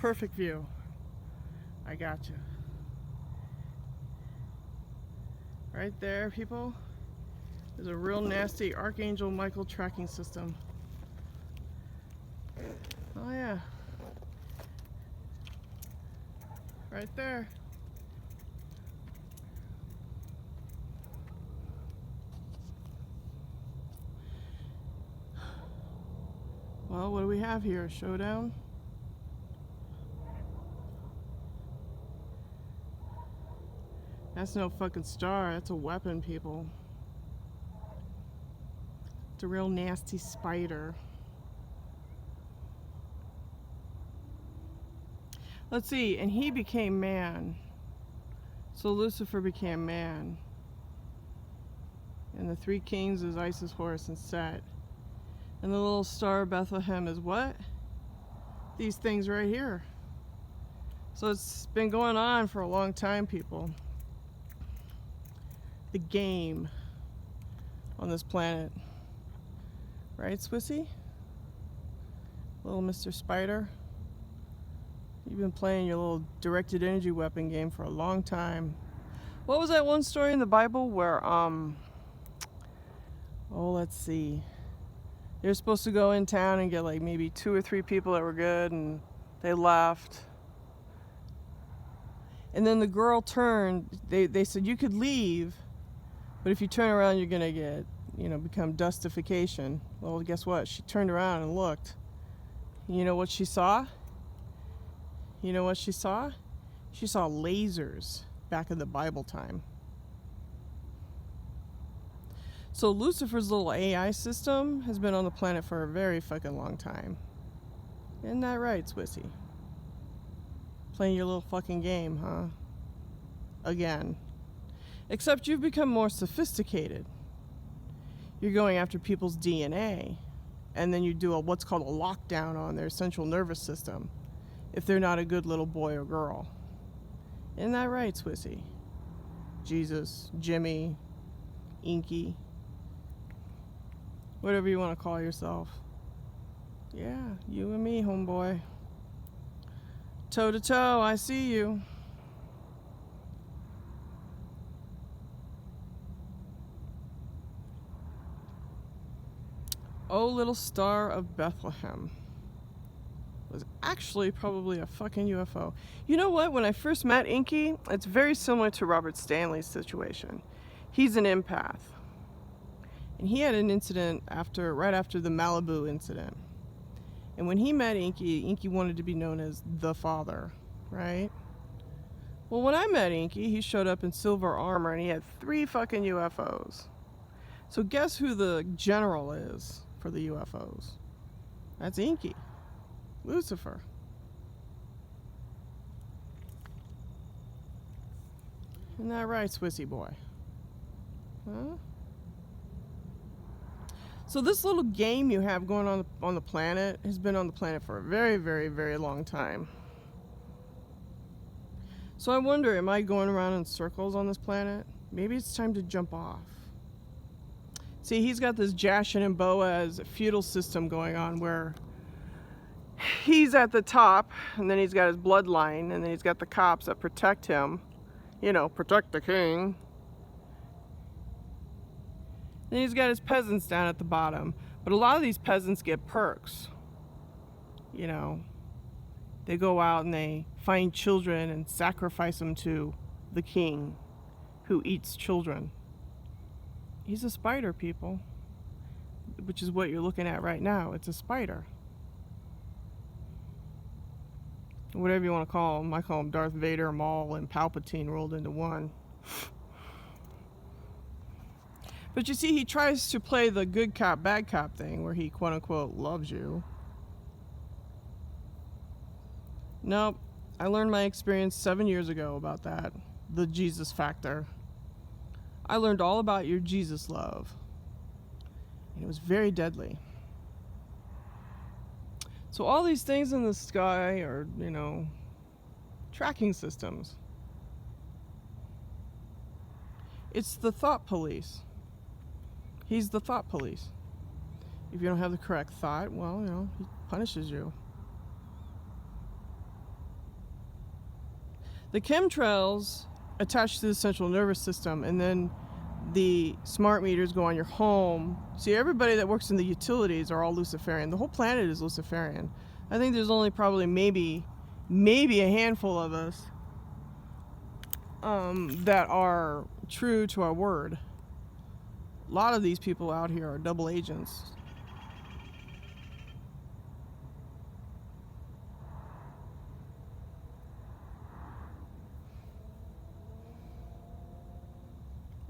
Perfect view. I got you. Right there, people. There's a real nasty Archangel Michael tracking system. Oh yeah. Right there. Well, what do we have here? A showdown? That's no fucking star. That's a weapon, people. It's a real nasty spider. Let's see. And he became man. So Lucifer became man. And the three kings is Isis, Horus, and Set. And the little star of Bethlehem is what? These things right here. So it's been going on for a long time, people. The game on this planet. Right, Swissy? Little Mr. Spider. You've been playing your little directed energy weapon game for a long time. What was that one story in the Bible where, let's see. They were supposed to go in town and get like maybe 2 or 3 people that were good, and they left. And then the girl turned, they said you could leave, but if you turn around you're gonna get, become dustification. Well, guess what? She turned around and looked. You know what she saw? You know what she saw? She saw lasers back in the Bible time. So Lucifer's little AI system has been on the planet for a very fucking long time. Isn't that right, Swissy? Playing your little fucking game, huh? Again. Except you've become more sophisticated. You're going after people's DNA, and then you do what's called a lockdown on their central nervous system if they're not a good little boy or girl. Isn't that right, Swissy? Jesus, Jimmy, Inky, whatever you want to call yourself. Yeah, you and me, homeboy. Toe to toe, I see you. Oh, little star of Bethlehem was actually probably a fucking UFO. You know what? When I first met Inky, it's very similar to Robert Stanley's situation. He's an empath. And he had an incident right after the Malibu incident. And when he met Inky, Inky wanted to be known as the father, right? Well, when I met Inky, he showed up in silver armor and he had 3 fucking UFOs. So guess who the general is for the UFOs? That's Inky. Lucifer. Isn't that right, Swissy boy? Huh? So this little game you have going on the planet has been on the planet for a very, very, very long time. So I wonder, am I going around in circles on this planet? Maybe it's time to jump off. See, he's got this Jashin and Boaz feudal system going on where he's at the top, and then he's got his bloodline, and then he's got the cops that protect him. Protect the king. Then he's got his peasants down at the bottom. But a lot of these peasants get perks. They go out and they find children and sacrifice them to the king who eats children. He's a spider, people. Which is what you're looking at right now. It's a spider. Whatever you want to call him. I call him Darth Vader, Maul, and Palpatine rolled into one. But you see, he tries to play the good cop, bad cop thing where he quote-unquote loves you. Nope. I learned my experience 7 years ago about that. The Jesus factor. I learned all about your Jesus love. And it was very deadly. So all these things in the sky are, tracking systems. It's the thought police. He's the thought police. If you don't have the correct thought, well, he punishes you. The chemtrails attach to the central nervous system, and then the smart meters go on your home. See, everybody that works in the utilities are all Luciferian. The whole planet is Luciferian. I think there's only probably maybe a handful of us that are true to our word. A lot of these people out here are double agents.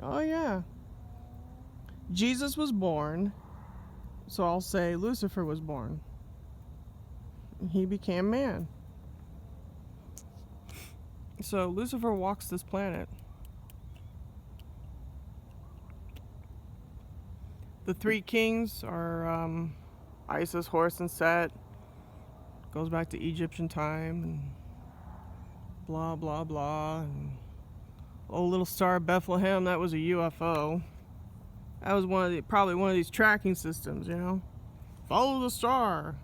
Oh yeah. Jesus was born, so I'll say Lucifer was born. He became man. So Lucifer walks this planet. The three kings are Isis, Horus, and Set. Goes back to Egyptian time and blah blah blah. And old little star of Bethlehem, that was a UFO. That was probably one of these tracking systems, you know. Follow the star.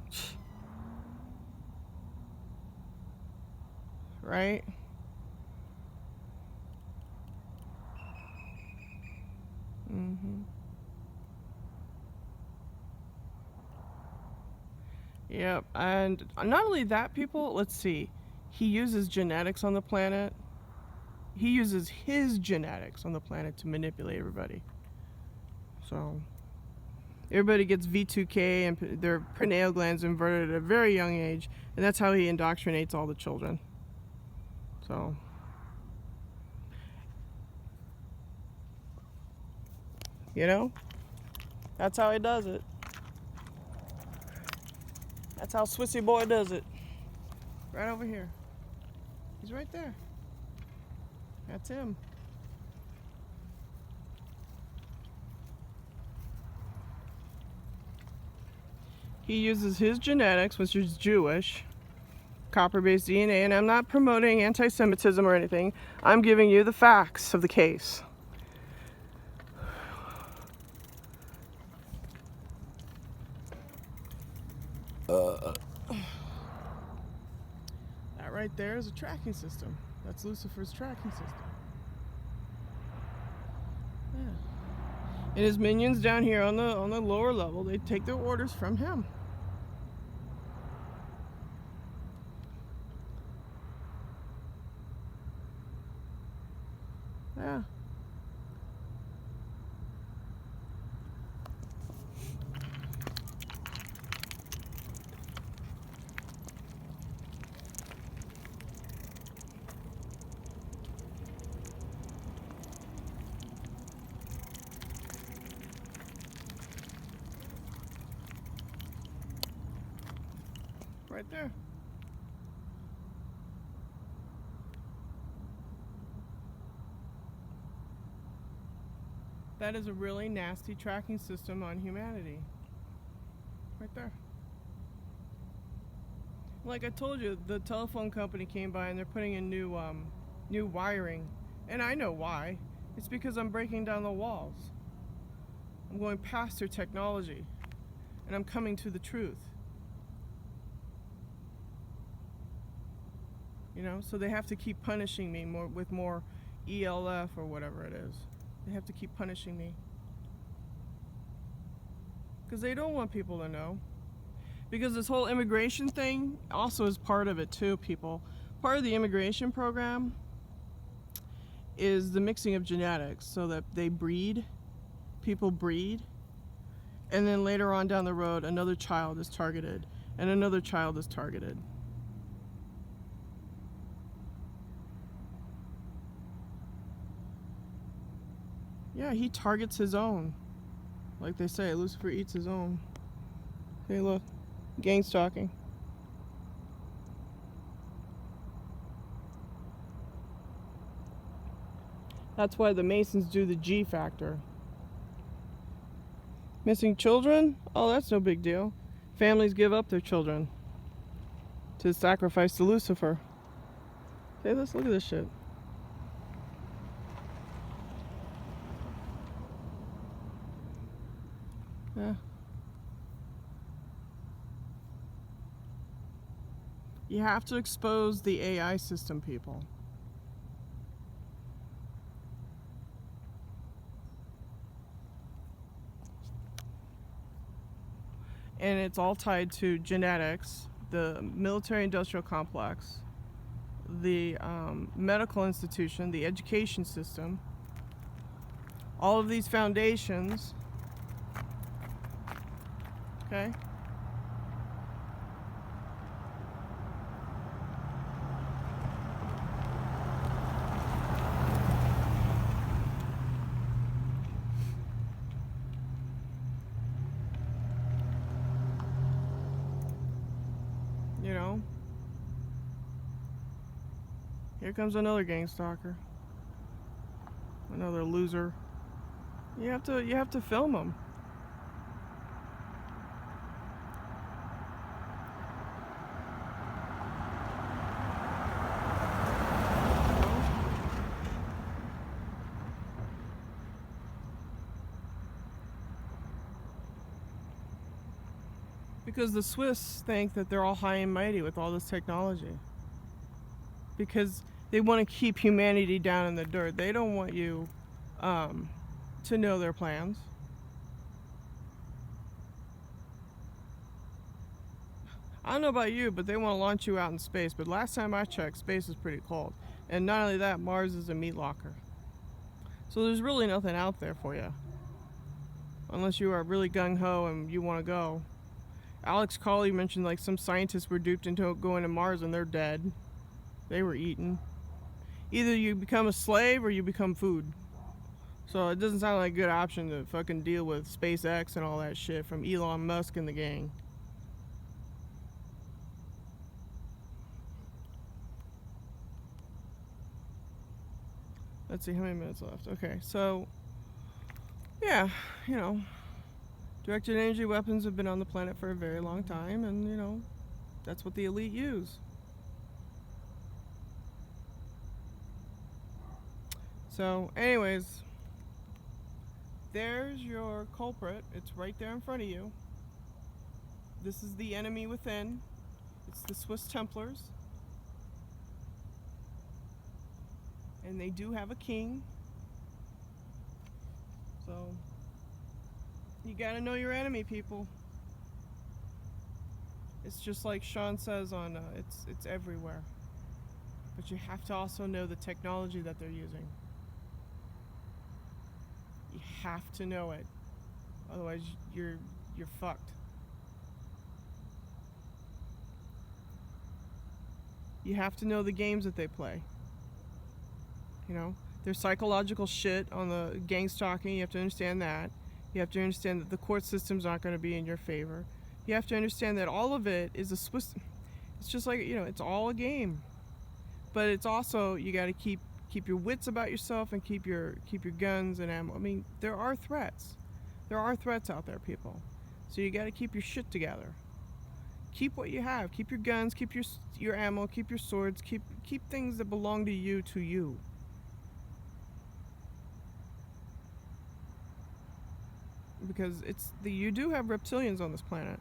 Right? Yep, and not only that, people, let's see. He uses genetics on the planet. He uses his genetics on the planet to manipulate everybody. So, everybody gets V2K and their pineal glands inverted at a very young age, and that's how he indoctrinates all the children. So, you know, that's how he does it. That's how Swissy Boy does it. Right over here. He's right there. That's him. He uses his genetics, which is Jewish, copper-based DNA, and I'm not promoting anti-Semitism or anything. I'm giving you the facts of the case. That right there is a tracking system. That's Lucifer's tracking system. Yeah. And his minions down here on the lower level, they take their orders from him. Yeah. Right there. That is a really nasty tracking system on humanity. Right there. Like I told you, the telephone company came by and they're putting in new wiring. And I know why. It's because I'm breaking down the walls. I'm going past their technology. And I'm coming to the truth. You know, so they have to keep punishing me with more ELF or whatever it is. They have to keep punishing me. Because they don't want people to know. Because this whole immigration thing also is part of it too, people. Part of the immigration program is the mixing of genetics so that they breed, people breed, and then later on down the road another child is targeted and another child is targeted. Yeah, he targets his own. Like they say, Lucifer eats his own. Hey, look. Gang stalking. That's why the Masons do the G factor. Missing children? Oh, that's no big deal. Families give up their children to sacrifice to Lucifer. Hey, let's look at this shit. Yeah. You have to expose the AI system, people. and it's all tied to genetics, the military-industrial complex, the medical institution, the education system, all of these foundations, okay? You know, here comes another gang stalker, another loser. You have to film them. Because the Swiss think that they're all high and mighty with all this technology. Because they want to keep humanity down in the dirt. They don't want you to know their plans. I don't know about you, but they want to launch you out in space. But last time I checked, space is pretty cold. And not only that, Mars is a meat locker. So there's really nothing out there for you. Unless you are really gung-ho and you want to go. Alex Cawley mentioned like some scientists were duped into going to Mars and they're dead. They were eaten. Either you become a slave or you become food. So it doesn't sound like a good option to fucking deal with SpaceX and all that shit from Elon Musk and the gang. Let's see how many minutes left. Okay, so yeah, you know, directed energy weapons have been on the planet for a very long time, and you know, that's what the elite use. So anyways, there's your culprit. It's right there in front of you. This is the enemy within. It's the Swiss Templars. And they do have a king. So you gotta know your enemy, people. It's just like Sean says on it's everywhere. But you have to also know the technology that they're using. You have to know it. Otherwise you're fucked. You have to know the games that they play. You know, there's psychological shit on the gang stalking. You have to understand that. You have to understand that the court system's not going to be in your favor. You have to understand that all of it is a Swiss. It's just like, you know, it's all a game. But it's also, you got to keep your wits about yourself and keep your guns and ammo. I mean, there are threats. There are threats out there, people. So you got to keep your shit together. Keep what you have. Keep your guns. Keep your ammo. Keep your swords. Keep things that belong to you to you. Because you do have reptilians on this planet.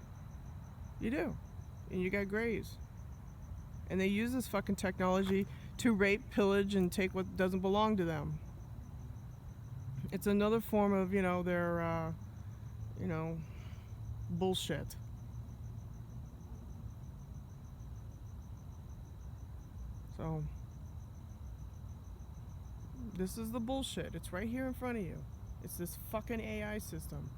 You do. And you got Greys. And they use this fucking technology to rape, pillage, and take what doesn't belong to them. It's another form of, you know, their, you know, bullshit. So, this is the bullshit. It's right here in front of you. It's this fucking AI system.